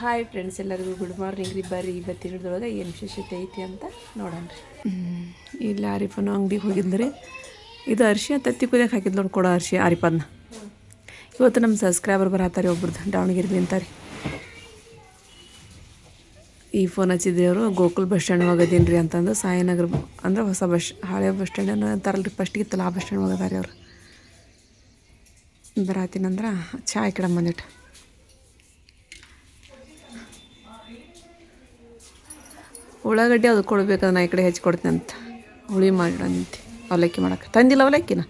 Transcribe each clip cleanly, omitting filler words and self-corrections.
Hi friends, ಎಲ್ಲರಿಗೂ good morning ರೀ. ಬರ್ರಿ ಇವತ್ತಿನ ಹಿಡಿದೊಳಗೆ ಏನು ವಿಶೇಷತೆ ಐತಿ ಅಂತ ನೋಡೋಣ ರೀ. ಇಲ್ಲಿ ಆರಿಫನ ಅಂಗಡಿಗೆ ಹೋಗಿದ್ರಿ. ಇದು ಅರ್ಶಿ ತತ್ತಿ ಕುದಿಯಕ್ಕೆ ಹಾಕಿದ್ ನೋಡಿ ಕೊಡೋ ಅರ್ಶಿ ಆರಿಫನ್ನ. ಇವತ್ತು ನಮ್ಮ ಸಬ್ಸ್ಕ್ರೈಬರ್ ಬರತ್ತಾರೆ ಒಬ್ರದ್ದು ದಾವಣಗೆರೆ ಅಂತಾರೆ. ಈ ಫೋನ್ ಹಚ್ಚಿದ್ರಿ ಗೋಕುಲ್ ಬಸ್ ಸ್ಟ್ಯಾಂಡ್ ಹೋಗೋದೀನಿ ರೀ ಅಂತಂದು. ಸಾಯಿನಗರ ಅಂದ್ರೆ ಹೊಸ ಹಳೆ ಬಸ್ ಸ್ಟ್ಯಾಂಡ್ ಅಂತಾರಲ್ರಿ, ಫಸ್ಟಿಗೆ ಇತ್ತಲ್ಲ ಆ ಬಸ್ ಸ್ಟ್ಯಾಂಡ್ ಹೋಗೋದಾರೆ ಅವ್ರು. ಬರಾತೀನಂದ್ರೆ ಚಾ ಇಕ್ಕಡ ಬಂದಿಟ್ಟು ಉಳ್ಳಾಗಡ್ಡಿ ಅದು ಕೊಡ್ಬೇಕಾದ್ರೆ ನಾ ಈ ಕಡೆ ಹೆಚ್ಚಿ ಕೊಡ್ತೀನಿ ಅಂತ ಹುಳಿ ಮಾಡಿಡಂತೆ. ಅವಲಕ್ಕಿ ಮಾಡಕ್ಕೆ ತಂದಿಲ್ಲ ಅವಲಕ್ಕಿನ.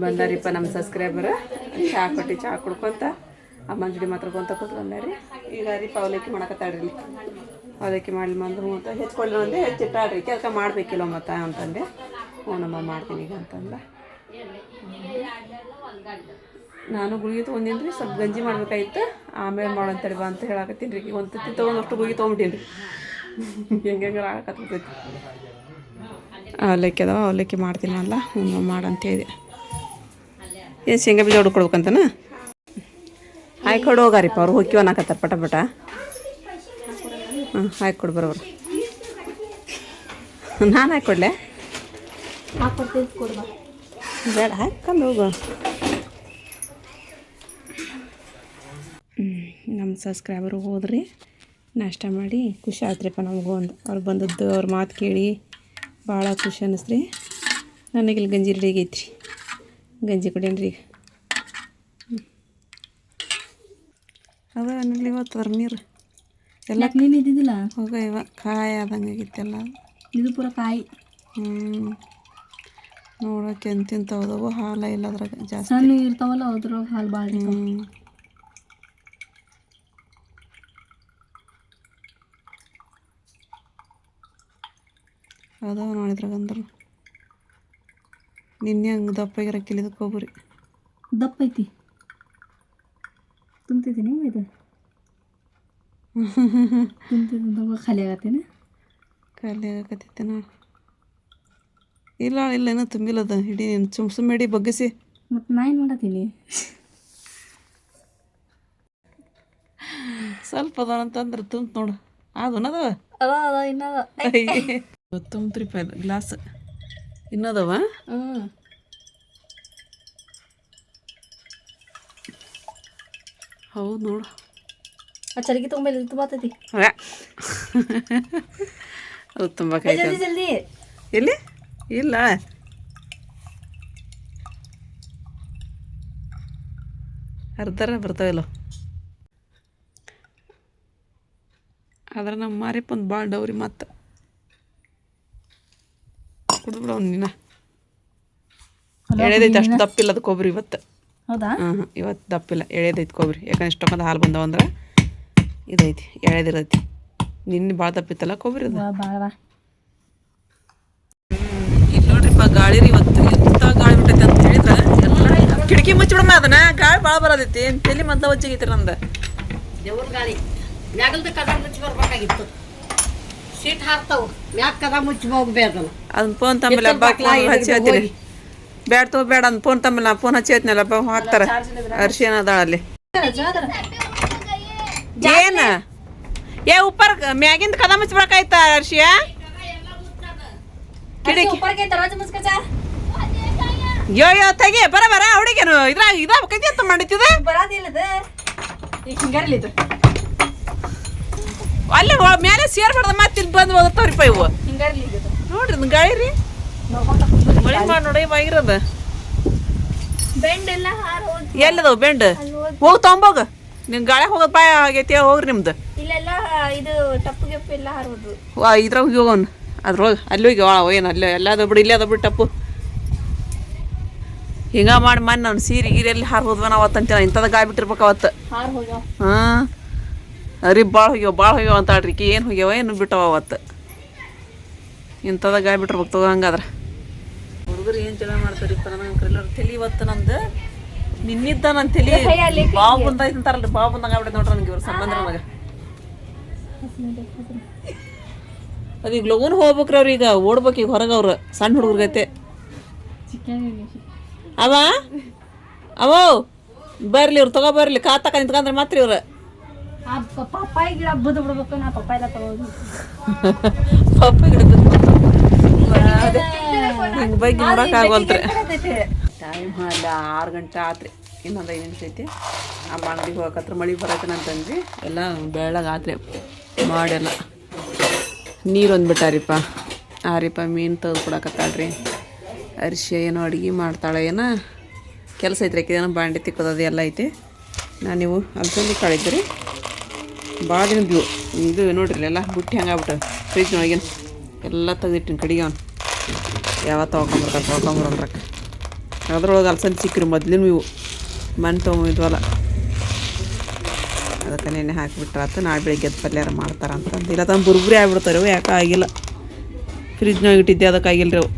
ಬಂದಾರಿಪ್ಪ ನಮ್ಮ ಸಬ್ಸ್ಕ್ರೈಬರ್. ಚಾ ಕೊಟ್ಟು ಚಾ ಕುಡ್ಕೊತ ಅಮ್ಮನ ಜೋಡಿ ಮಾತಾಡ್ಕೊಂತ ಕೂತ್ಕೊಂಡಾರಿ. ಈಗ ರೀಪ ಅವಲಕ್ಕಿ ಮಾಡಕತ್ತಾಡ್ರಿ. ಅವಲಕ್ಕಿ ಮಾಡಲಿ ಬಂದು ಅಂತ ಹೆಚ್ಕೊಳ್ಳಿ ಅಂದೆ. ಹೆಚ್ಚಿಟ್ಟಾಡ್ರಿ ಕೆಲಸ ಮಾಡಬೇಕಿಲ್ಲ ಮತ್ತು ಅಂತಂದೆ. ಹ್ಞೂನಮ್ಮ ಮಾಡ್ತೀನಿ ಈಗ ಅಂತಂದ. ನಾನು ಗುಳಿಗೆ ತೊಗೊಂಡೀನಿ ರೀ, ಸ್ವಲ್ಪ ಗಂಜಿ ಮಾಡ್ಬೇಕಾಯ್ತು, ಆಮೇಲೆ ಮಾಡೋಂತೇಳಿ ಬಾ ಅಂತ ಹೇಳಕತ್ತೀನಿ ರೀ. ಒಂದು ತತ್ತಿ ತೊಗೊಂಡು ಅಷ್ಟು ಗುಳಿಗೆ ತೊಗೊಂಬಿಟ್ಟೀನಿ ರೀ. ಹೆಂಗೆ ಆಗಕತ್ತೈತಿ. ಅವಲಕ್ಕಿ ಅದಾವ, ಅವಲಕ್ಕಿ ಮಾಡ್ತೀನಿ ಅಲ್ಲ, ಹ್ಞೂ ಮಾಡಂತೇಳಿ. ಏನು ಶೇಂಗಾ ಬೀಜ ಹೊಡ್ಕೊಡ್ಬೇಕಂತನ ಹಾಯ್ಕೊಡು ಹೋಗಾರಿಪ್ಪ. ಅವ್ರು ಹೋಗಿ ಅನ್ನಕತ್ತಾರೆ ಪಟ ಪಟ. ಹಾಕ್ಕೊಡು ಬರೋರು. ನಾನು ಹಾಕ್ಕೊಡ್ಲೆ? ಬೇಡ, ಹಾಕೊಂಡು ಹೋಗು. ನಮ್ಮ ಸಬ್ಸ್ಕ್ರೈಬರು ಹೋದ್ರಿ, ನಾಷ್ಟ ಮಾಡಿ ಖುಷಿ ಆಯ್ತ್ರಿಪ್ಪ ನಮಗೂ. ಒಂದು ಅವ್ರು ಬಂದದ್ದು ಅವ್ರ ಮಾತು ಕೇಳಿ ಭಾಳ ಖುಷಿ ಅನ್ನಿಸ್ರಿ. ನನಗಿಲ್ಲಿ ಗಂಜಿ ರೆಡಿ ಆಗೈತ್ರಿ, ಗಂಜಿ ಕುಡೀನಿ ರೀ. ಅದ ಅನ್ನಲಿ ಇವತ್ತು ಅವ್ರ ನೀರು ಎಲ್ಲ ನೀನು ಇದ್ದಿದ್ದಿಲ್ಲ ಹೋಗ. ಇವ ಕಾಯಿ ಆದಂಗೆ ಆಗಿತ್ತೆಲ್ಲ. ಇದು ಪೂರ ಕಾಯಿ. ನೋಡೋಕೆ ಎಂತಿಂತವದವು. ಹಾಲ ಇಲ್ಲ ಅದ್ರಾಗ ಜಾಸ್ತಿ. ಸಣ್ಣ ಇರ್ತಾವಲ್ಲ ಅದ್ರಾಗ ಹಾಲು ಭಾಳ ಅದಾವ ನೋಡಿದ್ರಾಗ ಅಂದ್ರೆ. ನಿನ್ನೆ ಹಂಗೆ ದಪ್ಪಾಗಿರಕ್ಕಿಲ್ಲ ಇದು ಕೊಬ್ಬರಿ. ದಪ್ಪ ಐತಿ, ತುಂಬ್ತಿದ್ದೀನಿ ಇದು. ತುಂಬ್ತಿದ್ದ ಖಾಲಿ ಆಗತ್ತೇನೆ. ಖಾಲಿ ಆಗಕತ್ತೈತೆ ನೋಡಿ. ಇಲ್ಲ ಇಲ್ಲ ಏನೋ ತುಂಬಿಲ್ಲದ. ಹಿಡಿ ನೀನು ಸುಮ್ಮ ಹಿಡಿ ಬಗ್ಗಿಸಿ. ಮತ್ತು ನಾ ಏನು ಮಾಡತ್ತೀನಿ? ಸ್ವಲ್ಪ ಅದ ಅಂತಂದ್ರೆ ತುಂಬ ನೋಡು. ಅದು ಅನ್ನದವ ಅದ ಇನ್ನದ ತುಂಬ್ತ್ರಿಪ್ಪ ಗ್ಲಾಸ್ ಇನ್ನದವ. ಹೌದು ನೋಡು. ಆ ಚರಗಿ ತೊಗೊಂಬಲ್ಲಿ ತುಂಬತೈತಿ. ಅದು ತುಂಬ ಜಲ್ದಿ. ಎಲ್ಲಿ ಇಲ್ಲ ಅರ್ಧರ ಬರ್ತಾವಿಲ್ಲ. ಆದ್ರೆ ನಮ್ಮ ಮಾರಿಪ್ಪ ಒಂದು ಭಾಳ ಡೌರಿ. ಮತ್ತು ಕುಡಿದ್ಬಿಡ ಅವ್ನು ನೀನ. ಎಳೆದೈತೆ, ಅಷ್ಟು ದಪ್ಪಿಲ್ಲ ಅದು ಕೊಬ್ಬರಿ ಇವತ್ತು. ಹೌದಾ? ಇವತ್ತು ದಪ್ಪಿಲ್ಲ, ಎಳೆದೈತಿ ಕೊಬ್ಬರಿ. ಯಾಕಂದ್ರೆ ಇಷ್ಟೊಂದು ಹಾಲು ಬಂದವಂದ್ರೆ ಇದೈತಿ, ಎಳೆದಿರೈತಿ. ನಿನ್ನೆ ಭಾಳ ದಪ್ಪಿತ್ತಲ್ಲ ಕೊಬ್ಬರಿ ಅದು. ಇಲ್ಲಿ ನೋಡ್ರಿಪ್ಪ ಗಾಳಿ ರೀ ಇವತ್ತು. ಎಂಥ ಗಾಳಿ ಬಿಟ್ಟೈತೆ ಅಂತ ಹೇಳಿದ್ರೆ ಎಲ್ಲ ಕಿಟಕಿ ಮುಚ್ಚಿಬಿಡಮ್ಮ. ಅದನ್ನ ಗಾಳಿ ಭಾಳ ಬರೋದೈತಿ. ಏನು ತಲೆ ಮದ್ದ ಹೊಚ್ಚಿಗೈತಿ ನಮ್ದು. ದೇವ್ರ ಗಾಳಿ ಮ್ಯಾಗಲ್ದ ಕದ ಮುಚ್ಚಿ ಬರ್ಬೇಕಾಗಿತ್ತು. ಸೀಟ್ ಹಾಕ್ತಾವು ಮ್ಯಾಗ ಕದ ಮುಚ್ಚಿ ಹೋಗ್ಬೇಕು. ಅದನ್ನ ಫೋನ್ ತಮ್ಮಲ್ಲ ಹಚ್ಚಿ ಹೇಳ್ತೀನಿ. ಬ್ಯಾಡ ತಗೋ ಬೇಡ ಅಂದ್ ಫೋನ್ ತಮ್ಮಲ್ಲ. ಫೋನ್ ಹಚ್ಚಿ ಹೇಳ್ತೀನಲ್ಲ ಹಾಕ್ತಾರೆ. ಅರ್ಶಿ ಏನದಾಳ ಅಲ್ಲಿ. ಏನ ಏ ಉಪ್ಪರ್ ಮ್ಯಾಗಿಂದ ಕದ ಮುಚ್ಚಿಬೇಕಾಯ್ತ ಅರ್ಶಿಯ. ಕಿಡಕಿ ಯೋ ಯೋ ತೆಗಿ ಬರ ಹುಡುಗೇನು ಇದಾಗೈತಿ ಅಂತ ಮಾಡಿತಿದೆ. ಅಲ್ಲಿ ಮೇಲೆ ಸೇರ್ಬಾರ್ದ. ಮತ್ತೆ ಇಲ್ಲಿ ಬಂದು ಓದತ್ತವ್ರಿಪ್ಪ ಇವು. ನೋಡ್ರಿ ಇದನ್ನ ಗಾಳಿ ರೀ. ಮಳೆ ಮಾಡಿ ನೋಡಿ ಆಗಿರೋದ. ಎಲ್ಲದವು ಬೆಂಡ್ ಹೋಗಿ ತೊಂಬೋಗ. ನಿನ್ ಗಾಳಿ ಹೋಗೋದು ಬಾಯ ಆಗೈತಿ. ಹೋಗ್ರಿ ನಿಮ್ದು ಇದ್ರಾಗ ಹೋಗೋನ್ ಅದ್ರೊಳಗೆ. ಅಲ್ಲಿ ಹೋಗಿ ಏನು ಅಲ್ಲಿ ಎಲ್ಲದ ಬಿಡು, ಇಲ್ಲೇ ಅದ ಬಿಡು ಟಪ್ಪು. ಹಿಂಗ ಮಾಡಿ ಮನೆ ನಾನು ಸೀರೆ ಗೀರೆ ಎಲ್ಲಿ ಹಾರು ಹೋದ್ವ ನಾವು ಅವತ್ತಂತ. ಇಂಥದ ಗಾಯ ಬಿಟ್ಟಿರ್ಬೇಕು ಅವತ್ತು. ಹಾಂ ಅರಿ ಭಾಳ ಹೋಗ್ಯಾವ ಅಂತ ಆಡ್ರಿ. ಏನು ಹೋಗ್ಯಾವ ಏನು ಬಿಟ್ಟವ ಅವತ್ತು. ಇಂಥದ ಗಾಯ ಬಿಟ್ಟಿರ್ಬೇಕು ತಗೋ. ಹಂಗಾದ್ರೆ ಹುಡುಗರು ಏನು ಜನ ಮಾಡ್ತಾರಿಪ್ಪ. ನನಗೆ ತಲೆ ಇವತ್ತು ನಂದು ನಿನ್ನಿದ್ದ ನನ್ನ ತಲೆ ಬಾವು ಬಂದೈತೆ ಅಂತಾರಲ್ರಿ. ಬಾವು ಬಂದಂಗೆ ಆಗ್ಬಿಟ್ಟೈತೆ ನೋಡ್ರಿ ನನಗೆ ಇವ್ರ ಸಂಬಂಧ. ನನಗೆ ಅದೀಗ ಲಗುನ್ ಹೋಗ್ಬೇಕ್ರಿ ಅವ್ರು. ಈಗ ಓಡ್ಬೇಕು ಈಗ ಹೊರಗೆ. ಅವ್ರು ಸಣ್ಣ ಹುಡುಗರ್ಗೈತೆ. ಅವ ಅವೋ ಬರ್ಲಿ ಇವ್ರು ತಗೋ ಬರ್ಲಿ. ಕಾತಕ ನಿಂತ್ಕೊಂಡ್ರೆ ಮಾತ್ರ ಇವ್ರು ಆ ಪಪ್ಪಾಯಿ ಗಿಡ ಬುದ್ ಬಿಡ್ಬೇಕು ನಾ ಪಪ್ಪಾಯಿ ಎಲ್ಲ ತಗೋದು ಪಪ್ಪ ಗಿಡ ಹಿಂಗೆ ಬಗ್ಗೆ ನೋಡೋಕ್ಕಾಗಲ್ತ್ರಿ ಟೈಮ್ ಅಲ್ಲ 6 ಗಂಟೆ ಆತ್ರಿ ಇನ್ನೊಂದು 5 ನಿಮಿಷ ಐತಿ ಆ ಅಂಗಡಿಗೆ ಹೋಗತ್ರ ಮಳೆ ಬರತ್ತನ ಅಂತಂದ್ವಿ ಎಲ್ಲ ಬೆಳ್ಳಗೆ ಆತ್ರಿ ಮಾಡೆಲ್ಲ ನೀರೊಂದು ಬಿಟ್ಟಾರಿಪ್ಪ ಆರಿಪ್ಪ ಮೀನು ತೆಗೆದು ಕೊಡಕತ್ತಾಳ್ರಿ ಅರಿಶಿ ಏನೋ ಅಡುಗೆ ಮಾಡ್ತಾಳೆ ಏನೋ ಕೆಲಸ ಐತ್ರಿ ಏನೋ ಬಾಂಡೆ ತಿಕ್ಕೋದು ಎಲ್ಲ ಐತಿ ನಾನು ನೀವು ಅಲ್ಸಂದಿ ಕಾಳಿದ್ರಿ ಭಾಳ ದಿನದ್ದು ಇದು ನೋಡ್ರಿ ಎಲ್ಲ ಬುಟ್ಟಿ ಹಂಗೆ ಆಗ್ಬಿಟ್ಟು ಫ್ರಿಜ್ನೊಳಗೇನು ಎಲ್ಲ ತೆಗೆದಿಟ್ಟಿನ ಕಡೆಗೆ ಅವನು ಯಾವತ್ತು ತೊಳ್ಕೊಂಬರ್ಬೇಕು ಅದ್ರೊಳಗೆ ಅಲ್ಸಂದಿ ಸಿಕ್ಕಿರಿ ಮೊದ್ಲಿನ ಇವು ಮಣ್ಣು ತೊಗೊಂಬಿದ್ವಲ್ಲ ಅದಕ್ಕೆ ನೆನೆ ಹಾಕಿಬಿಟ್ರಾತು ನಾಳೆ ಬೆಳಿಗ್ಗೆ ಎದ್ದು ಪಲ್ಯಾರ ಮಾಡ್ತಾರೆ ಅಂತಂದು ಇಲ್ಲ ತಂದು ಬುರ್ಬುರಿ ಆಗ್ಬಿಡ್ತಾರೆ ಅವು ಯಾಕೆ ಆಗಿಲ್ಲ ಫ್ರಿಜ್ನಾಗ ಇಟ್ಟಿದ್ದೆ ಅದಕ್ಕೆ ಆಗಿಲ್ಲ ರೀ ಅವು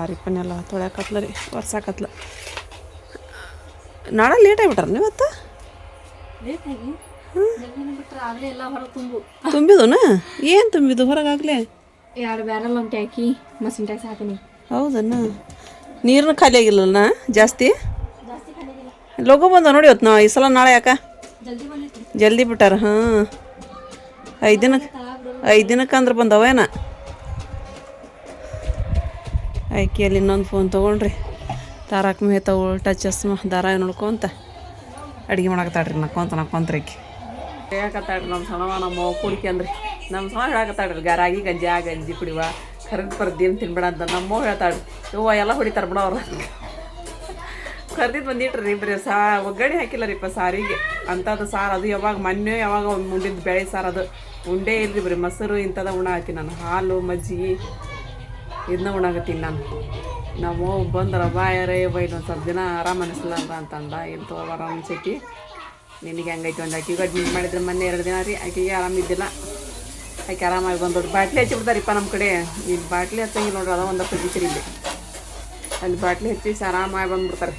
ಆರಿಪ್ಪನ್ನೆಲ್ಲ ತೊಳ್ಯಾಕತ್ಲ ರೀ ಒರ್ಸಾಕತ್ಲ ನಾಳೆ ಲೇಟ್ ಆಗಿಬಿಟ್ರ ನೀವತ್ತು ಲೇಟಾಗಿ ಬಿಟ್ರೆ ಆಗಲೇ ಎಲ್ಲ ಹೊರಗೆ ತುಂಬಿದನ ಏನು ತುಂಬಿದ್ದು ಹೊರಗಾಗಲೇ 2 ಬ್ಯಾರಲ್ ಒಂಟಿ ಹಾಕಿ ಮಸಿನ್ ಟ್ಯಾಕ್ಸ್ ಹಾಕಿನಿ ಹೌದನ್ನ ನೀರನ್ನ ಖಾಲಿ ಆಗಿಲ್ಲನ ಜಾಸ್ತಿ ಲೋಗೋ ಬಂದ ನೋಡಿ ಇವತ್ತು ನಾವು ಈ ಸಲ ನಾಳೆ ಯಾಕ ಜಲ್ದಿ ಬಂದೈತಿ ಜಲ್ದಿ ಬಿಟ್ಟಾರ ಹಾಂ 5 ದಿನಕ್ಕೆ ಅಂದ್ರೆ ಬಂದವೇನ ಆಯ್ಕೆಯಲ್ಲಿ ಇನ್ನೊಂದು ಫೋನ್ ತೊಗೊಂಡ್ರಿ ತಾರಕ್ ಮೆಹ್ತಾ ಉಲ್ಟಾ ಚಸ್ಮಾ ದಾರ ನೋಡ್ಕೊಂತ ಅಡುಗೆ ಮಾಡಕತ್ತಾಡ್ರಿ ನಕ್ಕೊಂತ್ರಿ ಆಕಿ ಹೇಳಕತ್ತಾಡ್ರಿ ನಮ್ಮ ಸಣವ ನಮ್ಮ ಕುಡಿಕೆ ಅಂದ್ರಿ ನಮ್ಮ ಸಣ ಹೇಳಕತ್ತಾಡ್ರಿ ರಾಗಿ ಗಂಜಿ ಕುಡಿವ ಕರೆದು ಪರ್ದೇನು ತಿನ್ಬೇಡ ಅಂತ ನಮ್ಮವ್ ಹೇಳ್ತಾಳ್ರಿ ಇವ ಎಲ್ಲ ಹೊಡಿತಾರೆ ಬಿಡ ಅವ್ರು ಕರ್ದಿದ್ದು ಬಂದಿಟ್ರಿ ರೀ ಬರೀ ಒಗ್ಗರಣೆ ಹಾಕಿಲ್ಲ ರೀಪ್ಪ ಸಾರಿಗೆ ಅಂಥದ್ದು ಸಾರು ಅದು ಯಾವಾಗ ಒಂದು ಮುಂಡಿದ್ದು ಬೇಳೆ ಸಾರು ಅದು ಉಂಡೇ ಇಲ್ರಿ ಬರೀ ಮೊಸರು ಇಂಥದ ಉಣ್ಣಾಕತ್ತೀನಿ ನಾನು ಹಾಲು ಮಜ್ಜಿಗೆ ಇದನ್ನ ಉಣ್ಣಾಕತ್ತೀನಿ ನಾನು ನಾವು ಬಂದ್ರೆ ಬಾಯರೇ ಇನ್ನೊಂದು ಸ್ವಲ್ಪ ದಿನ ಆರಾಮ ಅನಿಸ್ಲಿಲ್ಲ ಅಂತಂದ ಇಲ್ಲಿ ತೊಗೊಬಾರ ಅನ್ಸೈತಿ ನಿನಗೆ ಹೆಂಗೈತಿ ಒಂದು ಆಕಿಗೆ ಅಡ್ಮಿಟ್ ಮಾಡಿದ್ರೆ ಮೊನ್ನೆ 2 ದಿನ ರೀ ಆಕೆಗೆ ಆರಾಮಿದ್ದಿಲ್ಲ ಆಕೆ ಆರಾಮಾಗಿ ಬಂದೋಡ್ರಿ ಬಾಟ್ಲಿ ಹಚ್ಚಿಬಿಡ್ತಾರಿಪ್ಪ ನಮ್ಮ ಕಡೆ ಇಲ್ಲಿ ಬಾಟ್ಲಿ ಹಚ್ಚಂಗಿಲ್ಲ ನೋಡ್ರಿ ಅದ ಒಂದು ಪಜಿಸಿರಿ ಇಲ್ಲಿ ಅಲ್ಲಿ ಬಾಟ್ಲಿ ಹಚ್ಚಿಸಿ ಆರಾಮಾಗಿ ಬಂದ್ಬಿಡ್ತಾರೆ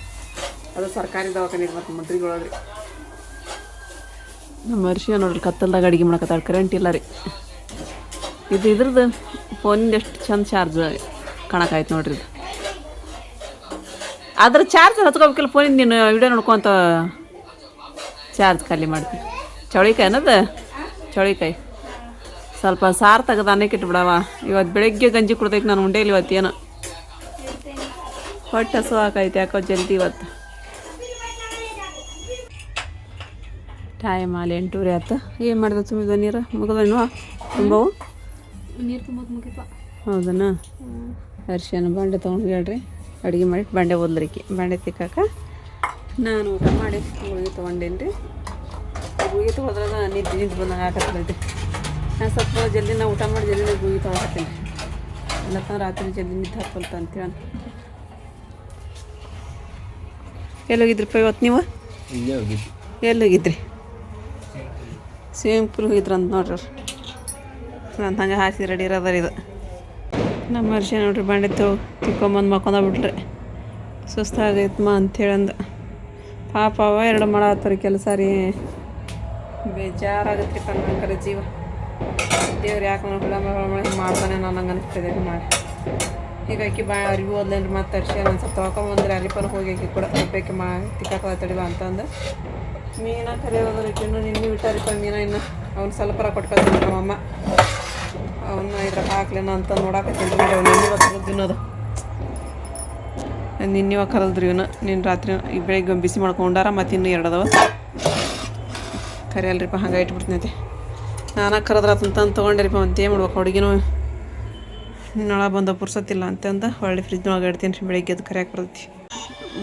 ಅದು ಸರ್ಕಾರಿ ದವಾಖಾನೆ ಮತ್ತು ಮಂತ್ರಿಗಳದ್ರಿ ನಮ್ಮ ವರ್ಷ ನೋಡ್ರಿ ಕತ್ತಲ್ದಾಗ ಅಡುಗೆ ಮಾಡಕತ್ತಾಳೆ ಕರೆಂಟ್ ಇಲ್ಲ ರೀ ಇದ್ರದ್ದು ಫೋನಿಂದ ಎಷ್ಟು ಚಂದ ಚಾರ್ಜ್ ಕಾಣಕಾಯ್ತು ನೋಡ್ರಿ ಇದು ಅದ್ರ ಚಾರ್ಜ್ ಹಚ್ಕೋಬೇಕಿಲ್ಲ ಫೋನಿಂದ ನೀನು ವಿಡಿಯೋ ನೋಡ್ಕೊಂತ ಚಾರ್ಜ್ ಖಾಲಿ ಮಾಡ್ತೀನಿ ಚೌಳಿಕಾಯಿ ಅನ್ನೋದು ಚೌಳಿಕಾಯಿ ಸ್ವಲ್ಪ ಸಾರು ತೆಗೆದು ಅನ್ನಕ್ಕೆ ಇಟ್ಬಿಡವ ಇವತ್ತು ಬೆಳಗ್ಗೆ ಗಂಜಿ ಕುಡ್ದೈತೆ ನಾನು ಉಂಡೇಲಿ ಇವತ್ತೇನು ಹೊಟ್ಟೆ ಹಸು ಹಾಕೈತೆ ಯಾಕೋ ಜಲ್ದಿ ಇವತ್ತು ಟೈಮ್ ಅಲ್ಲಿ 8:30 ಆಯ್ತು ಏನು ಮಾಡಿದೆ ತುಂಬಿದ ನೀರು ಮುಗಿದನು ತುಂಬವು ನೀರು ತುಂಬೋದು ಮುಗಿಪ ಹೌದನಾ ಅರ್ಶಿನ ಬಾಂಡೆ ತೊಗೊಂಡು ಹೇಳ್ರಿ ಅಡುಗೆ ಮಾಡಿ ಬಾಂಡೆ ಓದ್ಲಿಕ್ಕೆ ಬಾಂಡೆ ತಿಕ್ಕಾಕ ನಾನು ಊಟ ಮಾಡಿ ಗುಳಿಗೆ ತೊಗೊಂಡೇನಿ ರೀ ಗುಳಿಗೆ ತೊಗೊಳದ್ರಾಗ ನಿಂತು ಬಂದಂಗೆ ಹಾಕತ್ತೈತಿ ನಾನು ಸ್ವಲ್ಪ ಜಲ್ದಿ ಊಟ ಮಾಡಿ ಜಲ್ದಿ ಗುಳಿಗೆ ತೊಗೊಳಕತ್ತೀನಿ ಇಲ್ಲತ್ತಂದ್ರೆ ರಾತ್ರಿ ಜಲ್ದಿ ನಿಂತು ಹಾಕೊಳ್ತ ಅಂತೇಳಿ ಎಲ್ಲೋಗಿದ್ರಿಪ್ಪ ಇವತ್ತು ನೀವು ಎಲ್ಲೋಗಿದ್ರಿ ಸ್ವಿಮ್ಮಿಂಗ್ ಪೂಲ್ ಹೋಗಿದ್ರಂತ ನೋಡ್ರಿ ನಾನು ಹಂಗೆ ಹಾಸಿ ರೆಡಿ ಇರೋದಾರ ಇದು ನಮ್ಮ ವರ್ಷ ನೋಡ್ರಿ ಬಾಂಡೆ ತಿಕ್ಕೊಂಬಂದು ಮಕ್ಕೊಂಡ್ಬಿಟ್ರಿ ಸುಸ್ತಾಗೈತಮ್ಮ ಅಂಥೇಳಂದ ಪಾಪ ಅವ 2 ಮಾಡತ್ತಾರೆ ಕೆಲಸ ರೀ ಬೇಜಾರಾಗತ್ತೆ ರೀ ಕಣ್ಣಂಕರ ಜೀವ ದೇವ್ರು ಯಾಕೆ ಹೊಳ ಮಾಡ್ತಾನೆ ನಾನು ಹಂಗೆ ಅನಿಸ್ತದೆ ಮಾಡಿ ಹೀಗಾಗಿ ಅರಿವಿ ಓದ್ಲೇನ್ರಿ ಮತ್ತು ಅರ್ಶಿ ನಾನು ಸ್ವಲ್ಪ ತೊಳ್ಕೊಂಬಂದ್ರೆ ಅರಿಪನ ಹೋಗಿ ಆಕಿ ಕೂಡ ಬೇಕೆ ತಿಕ್ಕಾಕದ ತಡಿವ ಅಂತಂದು ಮೀನ ಕರೆ ಹೋದ್ರಕ್ಕೆ ಇನ್ನು ನಿನ್ನೆ ಬಿಟ್ಟಾರಿಪ್ಪ ಮೀನ ಇನ್ನು ಅವ್ನು ಸ್ವಲ್ಪರ ಕೊಟ್ಕೊಳ್ತೀನಿ ನಮ್ಮಮ್ಮ ಅವನ್ನ ಇದ್ರಾಗ ಹಾಕ್ಲೇನ ಅಂತ ನೋಡಾಕತ್ತೀನಿ ರೀ ಅವ್ನು ನಿನ್ನೆ ಇವತ್ತು ತಿನ್ನೋದು ನಿನ್ನೆ ಇವಾಗ ಕರಲ್ದ್ರಿ ಇವನು ನಿನ್ನ ರಾತ್ರಿ ಈಗ ಬೆಳಿಗ್ಗೆ ಬಿಸಿ ಮಾಡ್ಕೊಂಡಾರ ಮತ್ತು ಇನ್ನೂ 2 ಅದಾವ ಕರೆ ಅಲ್ರಿಪ್ಪ ಹಂಗೆ ಇಟ್ಬಿಡ್ತೀನಿ ನಾನು ಕರೆದ್ರಾತಂತಂದು ತೊಗೊಂಡಿರಿಪ್ಪ ಅಂತೇನು ಮಾಡ್ಬೇಕು ಹುಡುಗಿನೂ ನಳ ಬಂದ ಪುರ್ಸತ್ತಿಲ್ಲ ಅಂತಂದು ಹೊಳ್ಳಿ ಫ್ರಿಜ್ನೊಳಗೆ ಇಡ್ತೀನಿ ರೀ ಬೆಳಿಗ್ಗೆ ಅದು ಕರಿಯಾಕೆ ಬರ್ತೈತಿ